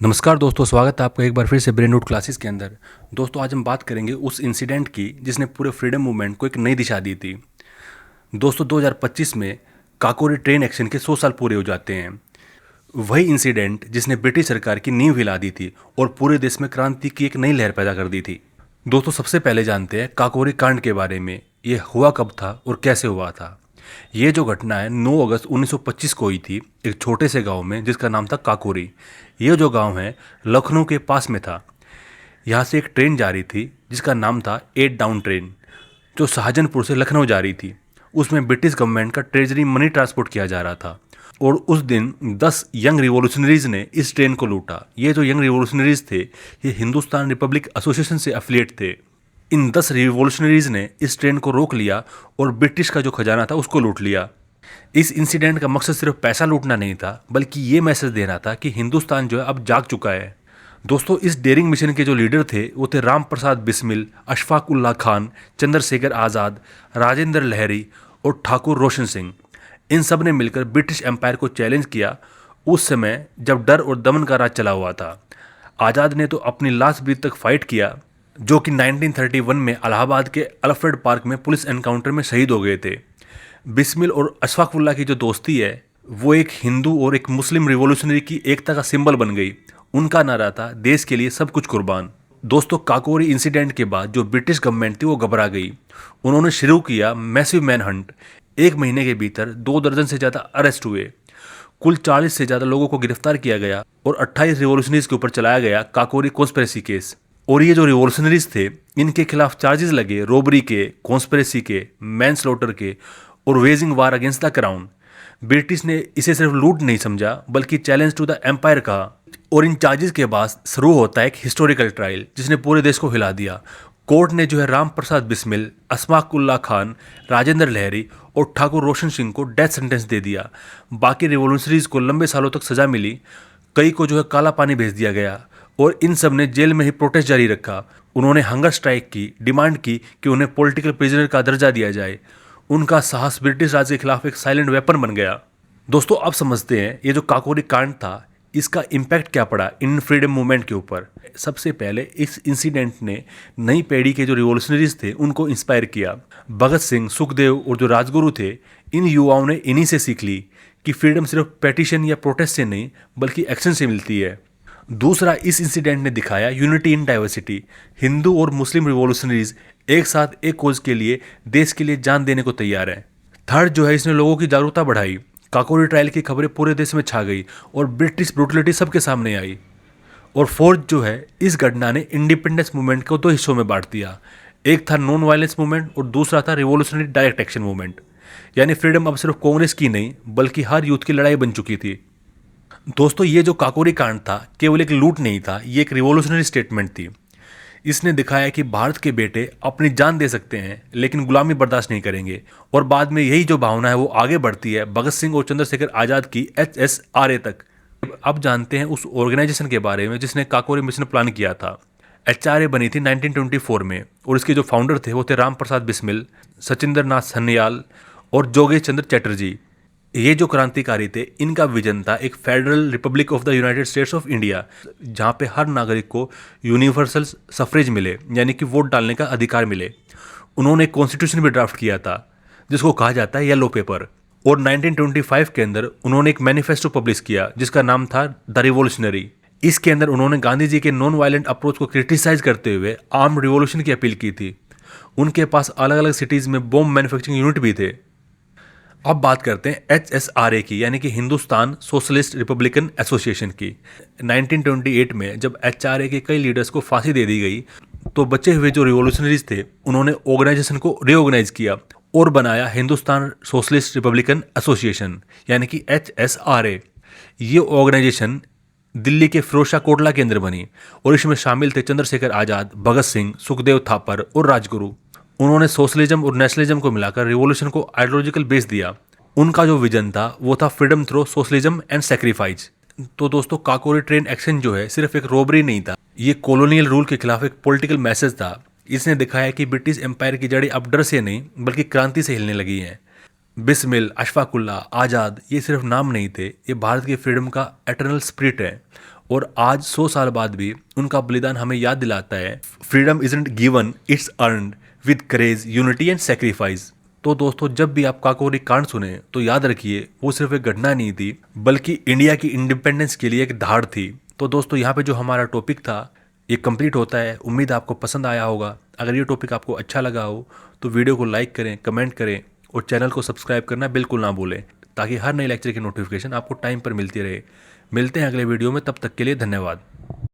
नमस्कार दोस्तों, स्वागत है आपका एक बार फिर से ब्रेन रूट क्लासेस के अंदर। दोस्तों, आज हम बात करेंगे उस इंसिडेंट की जिसने पूरे फ्रीडम मूवमेंट को एक नई दिशा दी थी। दोस्तों, 2025 में काकोरी ट्रेन एक्शन के 100 साल पूरे हो जाते हैं। वही इंसिडेंट जिसने ब्रिटिश सरकार की नींव हिला दी थी और पूरे देश में क्रांति की एक नई लहर पैदा कर दी थी। दोस्तों, सबसे पहले जानते हैं काकोरी कांड के बारे में। ये हुआ कब था और कैसे हुआ था। ये जो घटना है 9 अगस्त 1925 को हुई थी, एक छोटे से गांव में जिसका नाम था काकोरी। ये जो गांव है लखनऊ के पास में था। यहाँ से एक ट्रेन जा रही थी जिसका नाम था 8 डाउन ट्रेन, जो शाहजहांपुर से लखनऊ जा रही थी। उसमें ब्रिटिश गवर्नमेंट का ट्रेजरी मनी ट्रांसपोर्ट किया जा रहा था और उस दिन 10 यंग रिवॉल्यूशनरीज ने इस ट्रेन को लूटा। ये जो यंग रिवॉल्यूशनरीज थे, ये हिंदुस्तान रिपब्लिक एसोसिएशन से एफिलिएट थे। इन 10 रिवॉल्यूशनरीज ने इस ट्रेन को रोक लिया और ब्रिटिश का जो खजाना था उसको लूट लिया। इस इंसिडेंट का मकसद सिर्फ पैसा लूटना नहीं था, बल्कि ये मैसेज देना था कि हिंदुस्तान जो है अब जाग चुका है। दोस्तों, इस डेयरिंग मिशन के जो लीडर थे वो थे राम प्रसाद बिस्मिल, अशफाक उल्लाह खान, चंद्रशेखर आज़ाद, राजेंद्र लहरी और ठाकुर रोशन सिंह। इन सब ने मिलकर ब्रिटिश एम्पायर को चैलेंज किया उस समय जब डर और दमन का राज चला हुआ था। आज़ाद ने तो अपनी लास्ट ब्रीथ तक फाइट किया, जो कि 1931 में इलाहाबाद के अल्फ्रेड पार्क में पुलिस एनकाउंटर में शहीद हो गए थे। बिस्मिल और अशफाकुल्लाह की जो दोस्ती है वो एक हिंदू और एक मुस्लिम रिवॉल्यूशनरी की एकता का सिंबल बन गई। उनका नारा था देश के लिए सब कुछ कुर्बान। दोस्तों, काकोरी इंसिडेंट के बाद जो ब्रिटिश गवर्नमेंट थी वो घबरा गई। उन्होंने शुरू किया मैसिव मैन हंट। 1 महीने के भीतर 2 दर्जन से ज़्यादा अरेस्ट हुए, कुल 40 से ज़्यादा लोगों को गिरफ्तार किया गया और 28 रिवॉल्यूशनरीज के ऊपर चलाया गया काकोरी कॉन्स्पिरेसी केस। और ये जो रिवॉल्यूशनरीज थे, इनके खिलाफ चार्जेस लगे रोबरी के, कॉन्स्पिरेसी के, मैनस्लॉटर के और waging war against the crown. British ने इसे सिर्फ लूट नहीं समझा, बल्कि चैलेंज टू द एम्पायर कहा। और इन चार्जेस के बाद शुरू होता है एक हिस्टोरिकल ट्रायल जिसने पूरे देश को हिला दिया। कोर्ट ने जो है राम प्रसाद बिस्मिल, अशफाक उल्लाह खान, राजेंद्र लहरी और ठाकुर रोशन सिंह को डेथ सेंटेंस दे दिया। बाकी रिवॉल्यूशनरीज को लंबे सालों तक सजा मिली, कई को जो है काला पानी भेज दिया गया और इन सब ने जेल में ही प्रोटेस्ट जारी रखा। उन्होंने हंगर स्ट्राइक की, डिमांड की कि उन्हें पॉलिटिकल प्रिजनर का दर्जा दिया जाए। उनका साहस ब्रिटिश राज के खिलाफ एक साइलेंट वेपन बन गया। दोस्तों, अब समझते हैं ये जो काकोरी कांड था इसका इम्पैक्ट क्या पड़ा इन फ्रीडम मूवमेंट के ऊपर। सबसे पहले इस इंसिडेंट ने नई पीढ़ी के जो रिवॉल्यूशनरीज थे उनको इंस्पायर किया। भगत सिंह, सुखदेव और जो राजगुरु थे, इन युवाओं ने इन्हीं से सीख ली कि फ्रीडम सिर्फ पेटिशन या प्रोटेस्ट से नहीं बल्कि एक्शन से मिलती है। दूसरा, इस इंसिडेंट ने दिखाया यूनिटी इन डाइवर्सिटी। हिंदू और मुस्लिम रिवॉल्यूशनरीज एक साथ एक कोज के लिए, देश के लिए जान देने को तैयार हैं। थर्ड जो है, इसने लोगों की जागरूकता बढ़ाई। काकोरी ट्रायल की खबरें पूरे देश में छा गई और ब्रिटिश ब्रूटलिटी सबके सामने आई। और फोर्थ जो है, इस घटना ने इंडिपेंडेंस मूवमेंट को 2 हिस्सों में बांट दिया। एक था नॉन वायलेंस मूवमेंट और दूसरा था रिवॉल्यूशनरी डायरेक्ट एक्शन मूवमेंट। यानी फ्रीडम अब सिर्फ कांग्रेस की नहीं बल्कि हर यूथ की लड़ाई बन चुकी थी। दोस्तों, ये जो काकोरी कांड था केवल एक लूट नहीं था, ये एक रिवॉल्यूशनरी स्टेटमेंट थी। इसने दिखाया कि भारत के बेटे अपनी जान दे सकते हैं लेकिन गुलामी बर्दाश्त नहीं करेंगे। और बाद में यही जो भावना है वो आगे बढ़ती है भगत सिंह और चंद्रशेखर आज़ाद की HSRA तक। अब जानते हैं उस ऑर्गेनाइजेशन के बारे में जिसने काकोरी मिशन प्लान किया था। HRA बनी थी 1924 में और इसके जो फाउंडर थे वो थे राम प्रसाद बिस्मिल, सचिंद्र नाथ सन्याल और जोगेश चंद्र चटर्जी। ये जो क्रांतिकारी थे, इनका विजन था एक federal Republic of the United states of India, जहाँ पे हर नागरिक को यूनिवर्सल सफरेज मिले, यानी कि वोट डालने का अधिकार मिले। उन्होंने एक कॉन्स्टिट्यूशन भी ड्राफ्ट किया था जिसको कहा जाता है येलो पेपर। और 1925 के अंदर उन्होंने एक मैनिफेस्टो पब्लिश किया जिसका नाम था द रिवॉल्यूशनरी। इसके अंदर उन्होंने गांधी जी के नॉन वायलेंट अप्रोच को क्रिटिसाइज करते हुए आर्म रिवॉल्यूशन की अपील की थी। उनके पास अलग अलग सिटीज़ में बॉम्ब मैन्युफैक्चरिंग यूनिट भी थे। अब बात करते हैं HSRA की, यानी कि हिंदुस्तान सोशलिस्ट रिपब्लिकन एसोसिएशन की। 1928 में जब HRA के कई लीडर्स को फांसी दे दी गई तो बचे हुए जो रिवॉल्यूशनरीज थे उन्होंने ऑर्गेनाइजेशन को रीऑर्गेनाइज किया और बनाया हिंदुस्तान सोशलिस्ट रिपब्लिकन एसोसिएशन, यानी कि HSRA। ये ऑर्गेनाइजेशन दिल्ली के फिरोजशाह कोटला के अंदर बनी और इसमें शामिल थे चंद्रशेखर आज़ाद, भगत सिंह, सुखदेव थापर और राजगुरु। उन्होंने सोशलिज्म और नेशनलिज्म को मिलाकर रिवॉल्यूशन को आइडियोलॉजिकल बेस दिया। उनका जो विजन था वो था freedom through socialism and sacrifice. तो दोस्तों, काकोरी ट्रेन एक्शन जो है सिर्फ एक रोबरी नहीं था, ये कॉलोनियल रूल के खिलाफ एक पॉलिटिकल मैसेज था। इसने दिखाया कि ब्रिटिश एम्पायर की जड़ें अब डर से नहीं बल्कि क्रांति से हिलने लगी हैं। बिस्मिल, अशफाकुल्लाह, आज़ाद ये सिर्फ नाम नहीं थे, ये भारत के फ्रीडम का एटर्नल स्पिरिट है। और आज 100 साल बाद भी उनका बलिदान हमें याद दिलाता है freedom isn't given, it's earned with courage, unity and sacrifice. तो दोस्तों, जब भी आप काकोरी कांड सुने तो याद रखिए वो सिर्फ एक घटना नहीं थी, बल्कि इंडिया की इंडिपेंडेंस के लिए एक धाड़ थी। तो दोस्तों, यहाँ पे जो हमारा टॉपिक था ये कंप्लीट होता है। उम्मीद आपको पसंद आया होगा। अगर ये टॉपिक आपको अच्छा लगा हो तो वीडियो को लाइक करें, कमेंट करें और चैनल को सब्सक्राइब करना बिल्कुल ना भूलें, ताकि हर नए लेक्चर की नोटिफिकेशन आपको टाइम पर मिलती रहे। मिलते हैं अगले वीडियो में, तब तक के लिए धन्यवाद।